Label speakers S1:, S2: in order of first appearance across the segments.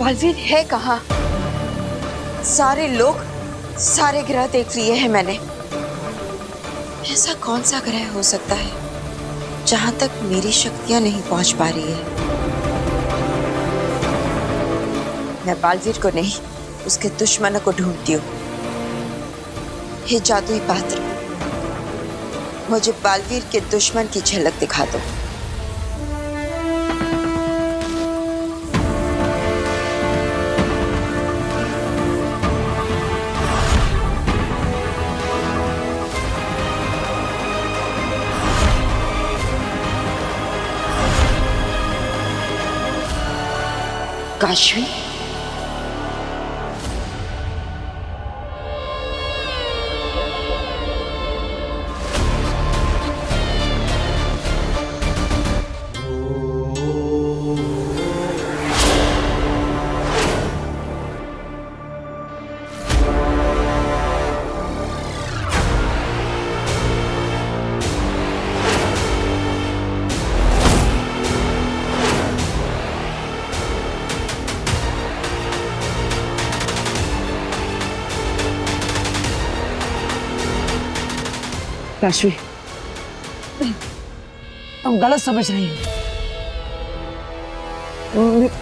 S1: बालवीर है कहाँ? सारे लोग, सारे ग्रह देख लिए हैं मैंने। ऐसा कौन सा ग्रह हो सकता है जहां तक मेरी शक्तियां नहीं पहुंच पा रही है? मैं बालवीर को नहीं, उसके दुश्मनों को ढूंढती हूँ। हे जादुई पात्र, मुझे बालवीर के दुश्मन की झलक दिखा दो। काशवी,
S2: काशवी, तुम गलत समझ रही हो।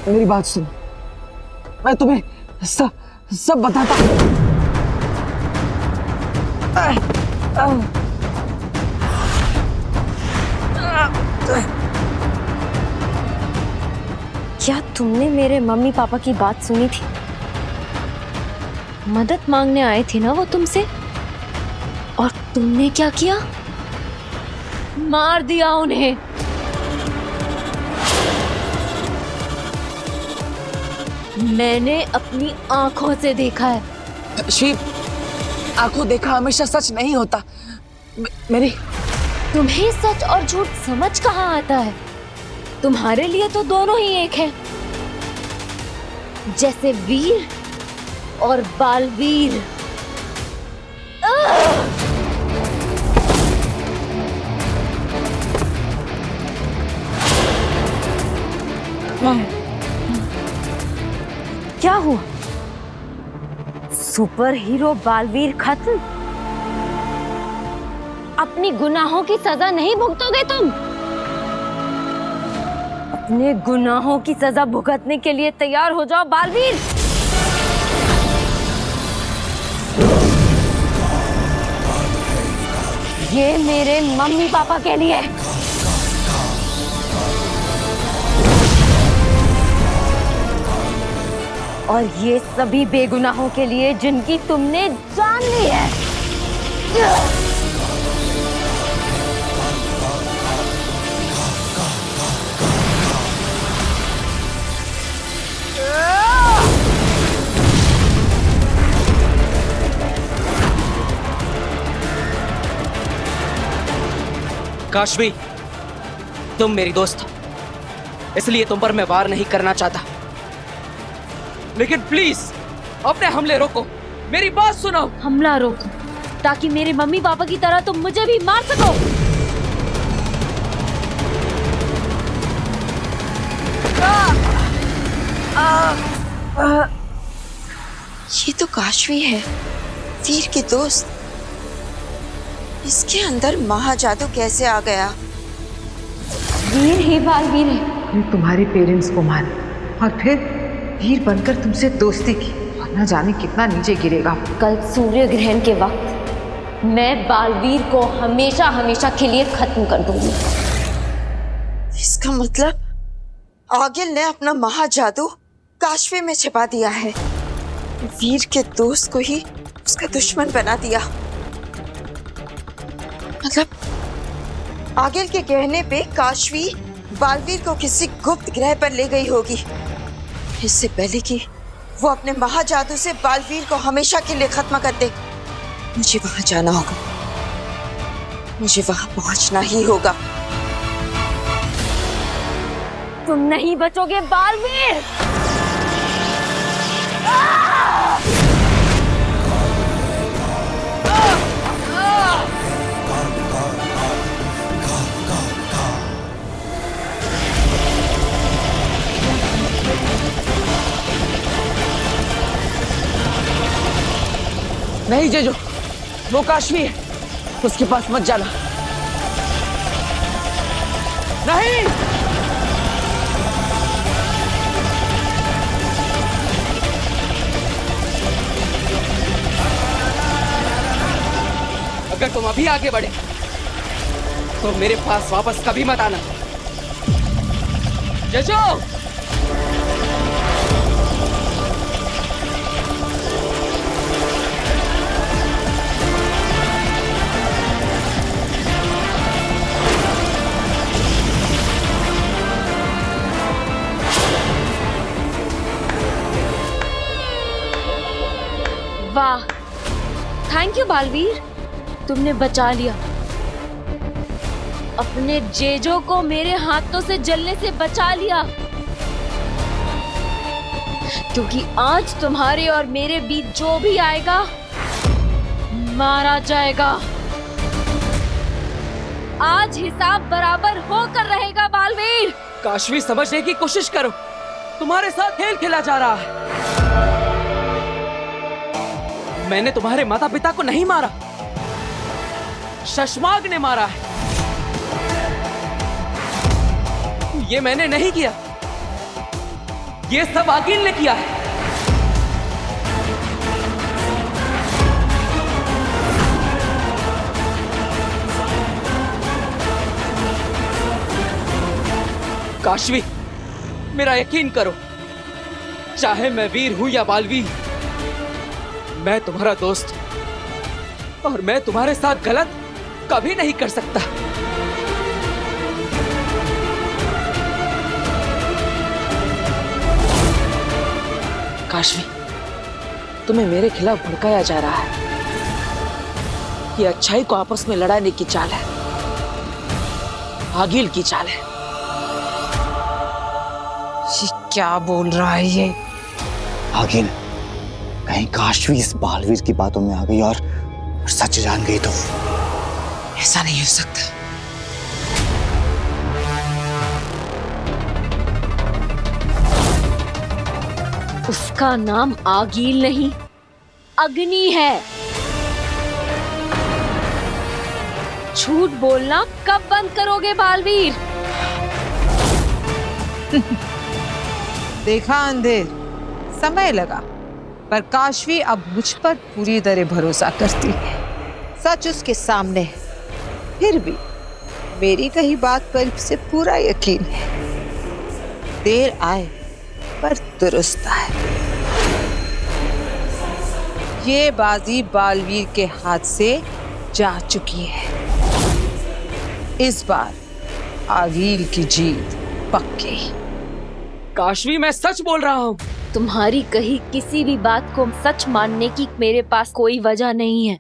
S2: मेरी बात सुनो, मैं तुम्हें सब बताता हूँ।
S3: क्या तुमने मेरे मम्मी पापा की बात सुनी थी? मदद मांगने आए थे ना वो तुमसे, और तुमने क्या किया? मार दिया उन्हें। मैंने अपनी आंखों से देखा है।
S2: शिव, आंखों देखा हमेशा सच नहीं होता। मेरी
S3: तुम्हें सच और झूठ समझ कहाँ आता है? तुम्हारे लिए तो दोनों ही एक हैं, जैसे वीर और बालवीर। क्या हुआ? सुपर हीरो बालवीर खत्म? अपनी गुनाहों की सजा नहीं भुगतोगे तुम? अपने गुनाहों की सजा भुगतने के लिए तैयार हो जाओ बालवीर। ये मेरे मम्मी पापा के लिए। और ये सभी बेगुनाहों के लिए जिनकी तुमने जान ली है।
S4: काशवी, तुम मेरी दोस्त हो, इसलिए तुम पर मैं वार नहीं करना चाहता, लेकिन प्लीज अपने हमले रोको। मेरी बात सुनो।
S3: हमला रोको ताकि मेरे मम्मी पापा की तरह तुम मुझे भी मार सको।
S1: ये तो काशवी है, वीर की दोस्त। इसके अंदर महाजादू कैसे आ गया?
S3: वीर ही बालवीर है।
S2: तुम्हारे पेरेंट्स को मार और फिर वीर बनकर तुमसे दोस्ती की, और न जाने कितना नीचे गिरेगा।
S3: कल सूर्य ग्रहण के वक्त मैं बालवीर को हमेशा हमेशा के लिए खत्म कर दूंगी।
S1: इसका मतलब आगिल ने अपना महाजादू काशवी में छिपा दिया है। वीर के दोस्त को ही उसका दुश्मन बना दिया। मतलब आगिल के कहने पे काशवी बालवीर को किसी गुप्त ग्रह पर ले गई होगी, इससे पहले कि वो अपने महाजादू से बालवीर को हमेशा के लिए खत्म कर दे। मुझे वहां जाना होगा, मुझे वहां पहुंचना ही होगा।
S3: तुम नहीं बचोगे बालवीर।
S4: नहीं जेजो, वो काशवी है, उसके पास मत जाना। नहीं। अगर तुम अभी आगे बढ़े तो मेरे पास वापस कभी मत आना। जेजो!
S3: वाह, थैंक यू बालवीर, तुमने बचा लिया। अपने जेजो को मेरे हाथों से जलने से बचा लिया, क्योंकि आज तुम्हारे और मेरे बीच जो भी आएगा मारा जाएगा। आज हिसाब बराबर होकर रहेगा बालवीर।
S4: काशवी, समझने की कोशिश करो, तुम्हारे साथ खेल खेला जा रहा है। मैंने तुम्हारे माता पिता को नहीं मारा, शशमाग ने मारा है। ये मैंने नहीं किया, ये सब आगिल ने किया है। काशवी, मेरा यकीन करो, चाहे मैं वीर हूं या बालवीर, मैं तुम्हारा दोस्त हूं और मैं तुम्हारे साथ गलत कभी नहीं कर सकता। काशवी, तुम्हें मेरे खिलाफ भड़काया जा रहा है। ये अच्छाई को आपस में लड़ाने की चाल है, आगिल की चाल है।
S2: ये क्या बोल रहा है ये?
S5: आगिल, कहीं काशवी इस बालवीर की बातों में आ गई और सच जान गई तो?
S2: ऐसा नहीं हो सकता।
S3: उसका नाम आगील नहीं, अग्नि है। झूठ बोलना कब बंद करोगे बालवीर?
S2: देखा अंधेर, समय लगा, पर काशवी अब मुझ पर पूरी तरह भरोसा करती है। सच उसके सामने है, फिर भी मेरी कही बात पर उसे पूरा यकीन है। देर आए पर दुरुस्त आए। ये बाजी बालवीर के हाथ से जा चुकी है। इस बार आगील की जीत पक्की।
S4: काशवी, मैं सच बोल रहा हूँ।
S3: तुम्हारी कही किसी भी बात को सच मानने की मेरे पास कोई वजह नहीं है,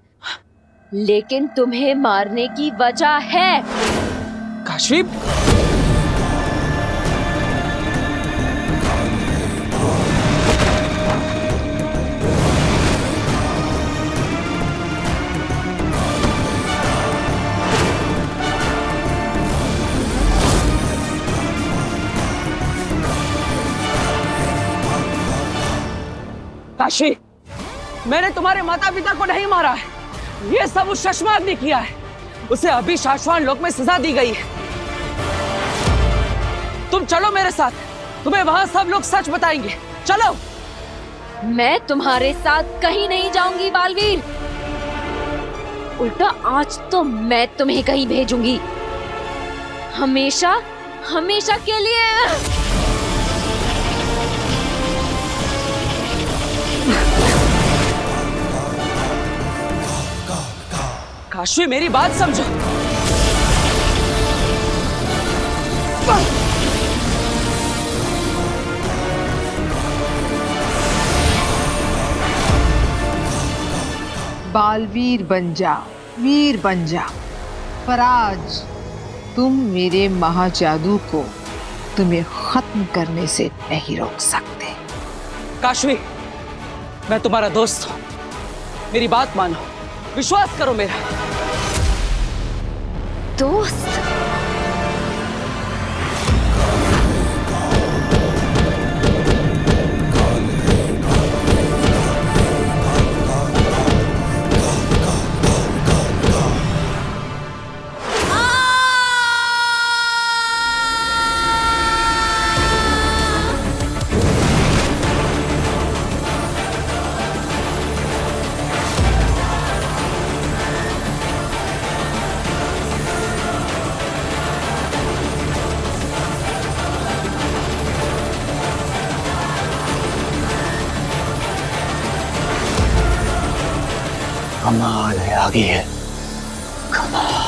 S3: लेकिन तुम्हें मारने की वजह है।
S4: काशवी, काशी, मैंने तुम्हारे माता पिता को नहीं मारा है, ये सब उस शशमाग ने किया है। उसे अभी शाश्वान लोक में सजा दी गई है। तुम चलो मेरे साथ, तुम्हें वहां सब लोग सच बताएंगे। चलो।
S3: मैं तुम्हारे साथ कहीं नहीं जाऊंगी बालवीर, उल्टा आज तो मैं तुम्हें कहीं भेजूंगी, हमेशा हमेशा के लिए।
S4: काशवी, मेरी बात समझो।
S2: बालवीर बन जाओ, वीर बन जाओ, पर आज तुम मेरे महाजादू को तुम्हें खत्म करने से नहीं रोक सकते।
S4: काशवी, मैं तुम्हारा दोस्त हूं, मेरी बात मानो, विश्वास करो मेरा।
S3: दोस्त?
S5: कमाल है, आगे है कमाल।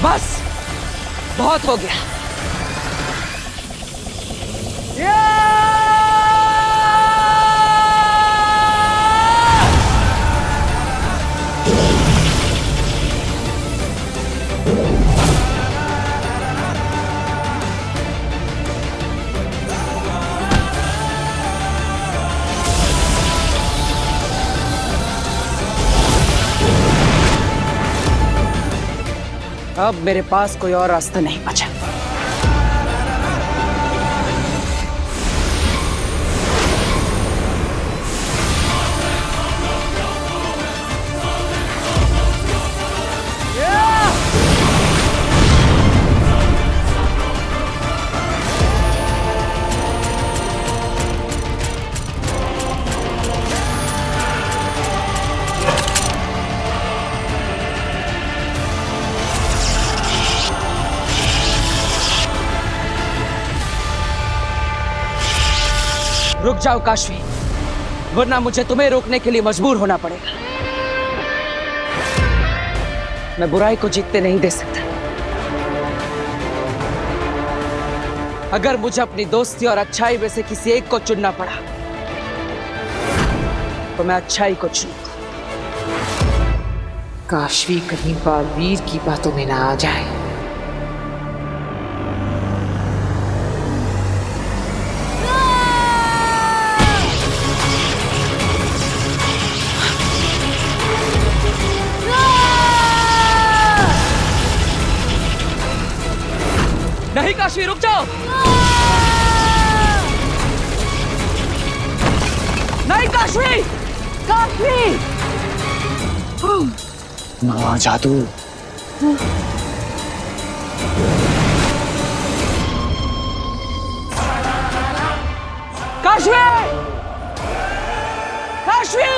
S4: बस बहुत हो गया। अब मेरे पास कोई और रास्ता नहीं बचा। रुक जाओ काशवी, वरना मुझे तुम्हें रोकने के लिए मजबूर होना पड़ेगा। मैं बुराई को जीतने नहीं दे सकता। अगर मुझे अपनी दोस्ती और अच्छाई में से किसी एक को चुनना पड़ा तो मैं अच्छाई को चुनूंगा।
S2: काशवी कहीं बालवीर की बातों में ना आ जाए।
S4: नहीं काशवी, रुक जाओ। नहीं काशवी, काशवी।
S5: जादू।
S4: काशवी, काशवी।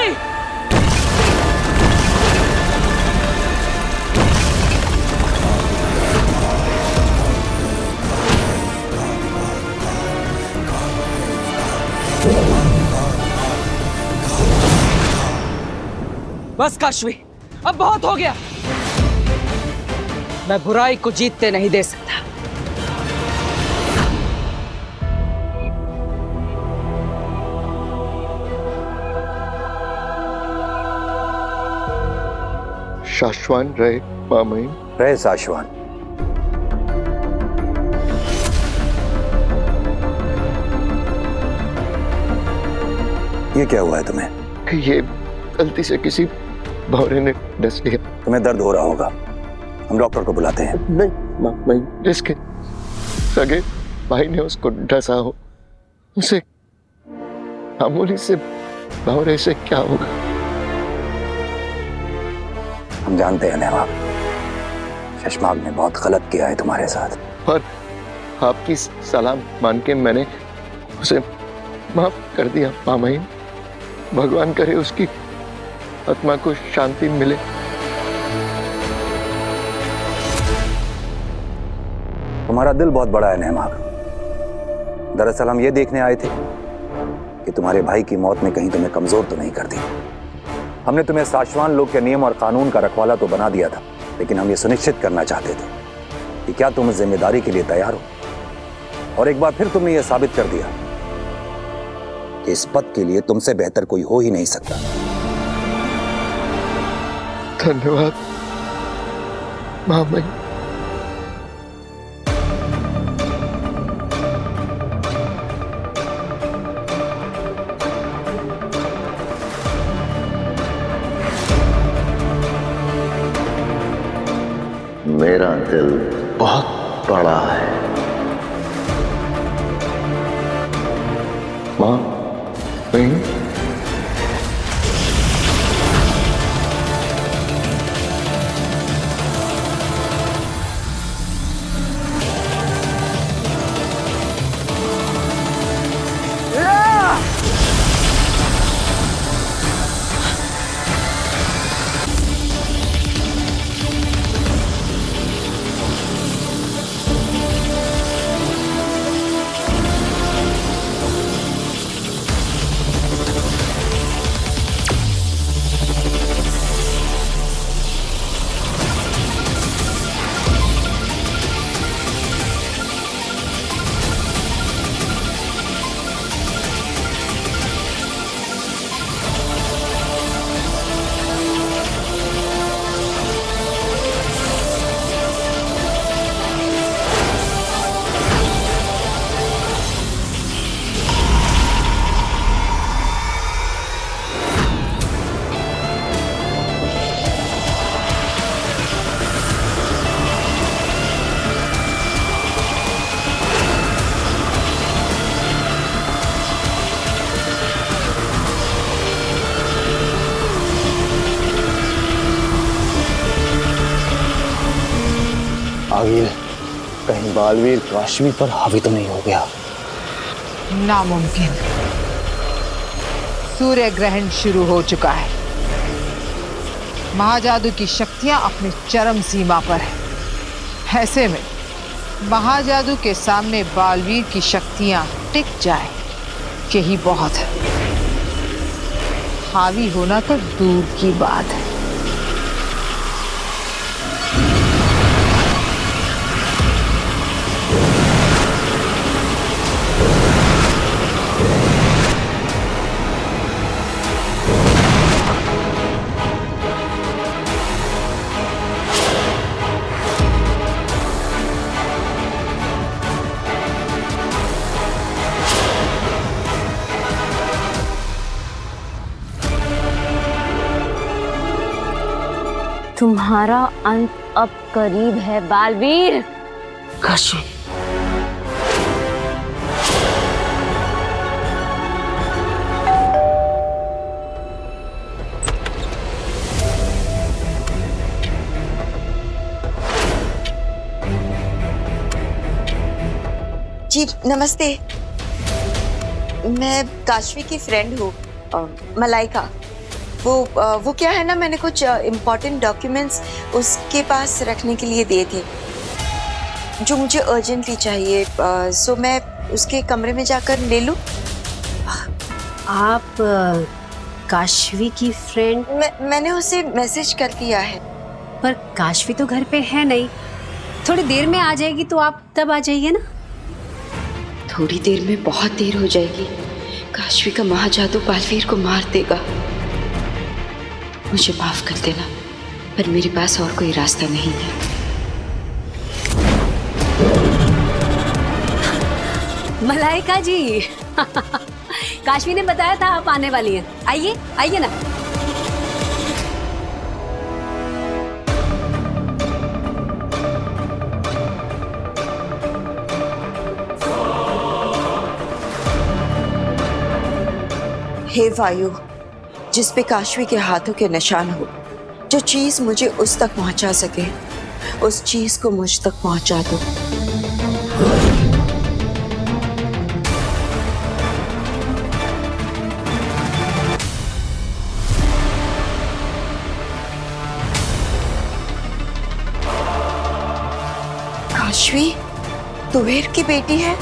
S4: बस काशवी, अब बहुत हो गया। मैं बुराई को जीतते नहीं दे सकता।
S6: शाश्वान रहे मामई।
S5: रहे शाश्वान। ये क्या हुआ है तुम्हें?
S6: ये गलती से किसी भौरे ने डस लिया।
S5: तुम्हें दर्द हो रहा होगा, हम डॉक्टर को बुलाते हैं।
S6: नहीं मामई, जिसके सगे भाई ने उसको डसा हो, उसे मामूली से भौरे से क्या होगा?
S5: हम जानते हैं नवाब, शशमाग ने बहुत गलत किया है तुम्हारे साथ।
S6: और आपकी सलाम मान के मैंने उसे माफ कर दिया मामई। भगवान करे उसकी आत्मा को शांति मिले।
S5: तुम्हारा दिल बहुत बड़ा है नहमाग। दरअसल हम ये देखने आए थे कि तुम्हारे भाई की मौत ने कहीं तुम्हें कमजोर तो नहीं कर दी। हमने तुम्हें शाश्वान लोग के नियम और कानून का रखवाला तो बना दिया था, लेकिन हम ये सुनिश्चित करना चाहते थे कि क्या तुम इस जिम्मेदारी के लिए तैयार हो। और एक बार फिर तुमने ये साबित कर दिया कि इस पद के लिए तुमसे बेहतर कोई हो ही नहीं सकता।
S6: धन्यवाद मामई। मेरा दिल बहुत बड़ा है माँ। नहीं,
S7: आगिल, कहीं बालवीर काशवी पर हावी तो नहीं हो गया?
S2: नामुमकिन। सूर्य ग्रहण शुरू हो चुका है। महाजादू की शक्तियां अपनी चरम सीमा पर है। ऐसे में महाजादू के सामने बालवीर की शक्तियां टिक जाए यही बहुत है। हावी होना तो दूर की बात है।
S3: तुम्हारा अंत अब करीब है बालवीर।
S1: काशवी, जी नमस्ते। मैं काशवी की फ्रेंड हूँ, मलाइका। वो क्या है ना, मैंने कुछ इम्पोर्टेंट डॉक्यूमेंट्स उसके पास रखने के लिए दिए थे जो मुझे अर्जेंटली चाहिए। सो मैं उसके कमरे में जाकर ले लूँ?
S8: आप काशवी की फ्रेंड?
S1: मैंने उसे मैसेज कर दिया है।
S8: पर काशवी तो घर पे है नहीं, थोड़ी देर में आ जाएगी तो आप तब आ जाइए ना।
S1: थोड़ी देर में बहुत देर हो जाएगी। काशवी का महाजादू बालवीर को मार देगा। मुझे माफ कर देना, पर मेरे पास और कोई रास्ता नहीं है।
S8: मलाइका जी काशवी ने बताया था आप आने वाली हैं। आइए आइए ना।
S1: हे वायु, जिस पे काशवी के हाथों के निशान हो, जो चीज मुझे उस तक पहुंचा सके, उस चीज को मुझ तक पहुंचा दो। काशवी तुवेर की बेटी है?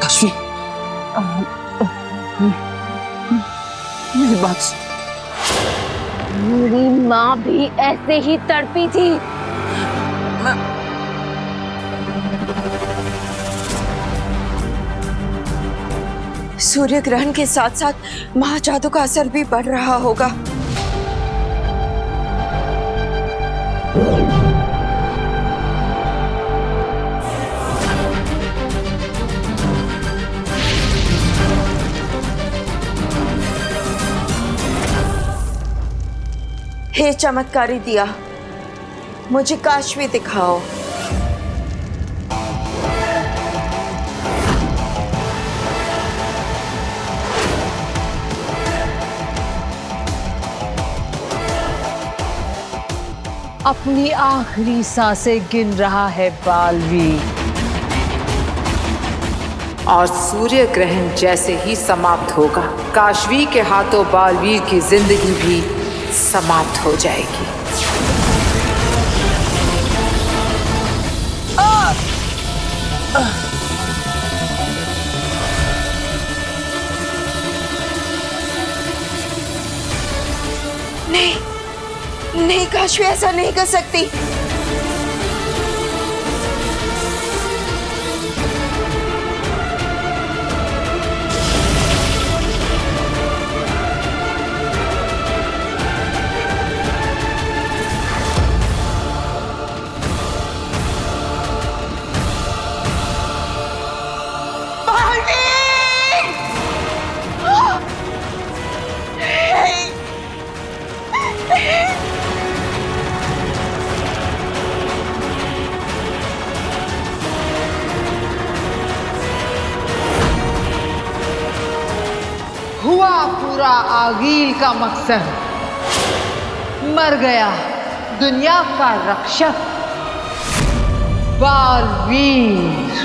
S4: काशवी, मेरी बात
S3: मेरी माँ भी ऐसे ही तड़पी थी।
S1: सूर्य ग्रहण के साथ साथ महाजादू का असर भी बढ़ रहा होगा। हे चमत्कारी दिया, मुझे काशवी दिखाओ।
S2: अपनी आखिरी सांसें गिन रहा है बालवीर, और सूर्य ग्रहण जैसे ही समाप्त होगा, काशवी के हाथों बालवीर की जिंदगी भी समाप्त हो जाएगी।
S1: नहीं नहीं, काशवी ऐसा नहीं कर सकती।
S2: हुआ पूरा आगील का मकसद। मर गया दुनिया का रक्षक बालवीर।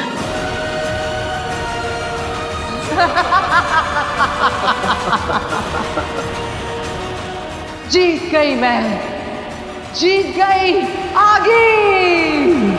S2: जीत गई मैं, जीत गई आगे।